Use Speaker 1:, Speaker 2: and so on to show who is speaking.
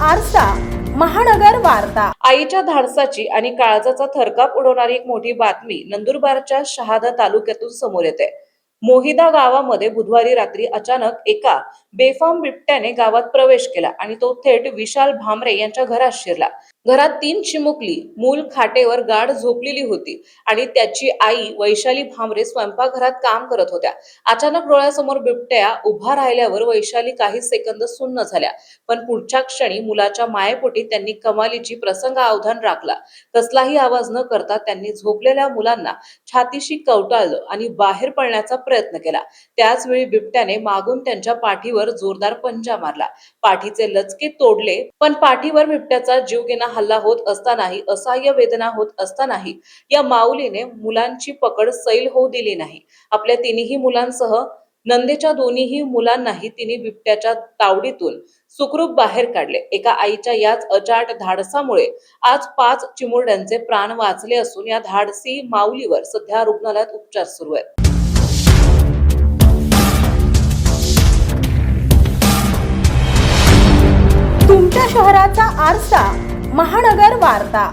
Speaker 1: आरसा महानगर वार्ता।
Speaker 2: आईच्या धाडसाची आणि काळजाचा थरकाप उडवणारी एक मोठी बातमी नंदुरबारच्या शहादा तालुक्यातून समोर येते। मोहिदा गावामध्ये बुधवारी रात्री अचानक एका बेफाम बिबट्याने गावात प्रवेश केला आणि तो थेट विशाल भामरे यांच्या घरात शिरला। घरात 3 चिमुकली, मूल खाटेवर गाढ झोपलेली होती आणि त्याची आई वैशाली भामरे स्वयंपाकघरात काम करत होत्या। अचानक डोळ्यासमोर बिबट्या उभा राहिल्यावर वैशाली काही सेकंद सुन्न झाल्या, पण पुढच्या क्षणी मुलाच्या मायेपोटी त्यांनी कमालीची प्रसंगावधान राखला। कसलाही आवाज न करता त्यांनी झोपलेल्या मुलांना छातीशी कवटाळलं आणि बाहेर पळण्याचा प्रयत्न केला। त्याच वेळी बिबट्याने मागून त्यांच्या पाठीवर जोरदार पंजा मारला। पाठीचे लचके तोडले, पण पाठीवर बिबट्याचा जीवघेणा हल्ला होत असतानाही, असह्य वेदना होत असतानाही या माऊलीने मुलांची पकड सैल होऊ दिली नाही। आपल्या 3ही मुलांसह नंदेच्या 2ही मुलांनाही तिने बिबट्याच्या तावडीतून सुखरूप बाहेर काढले। एका आईच्या याच अचाट धाडसामुळे आज 5 चिमुरड्यांचे प्राण वाचले असून या धाडसी माऊलीवर सध्या रुग्णालयात उपचार सुरू आहेत।
Speaker 1: तुमच्या शहराचा आरसा महानगर वार्ता।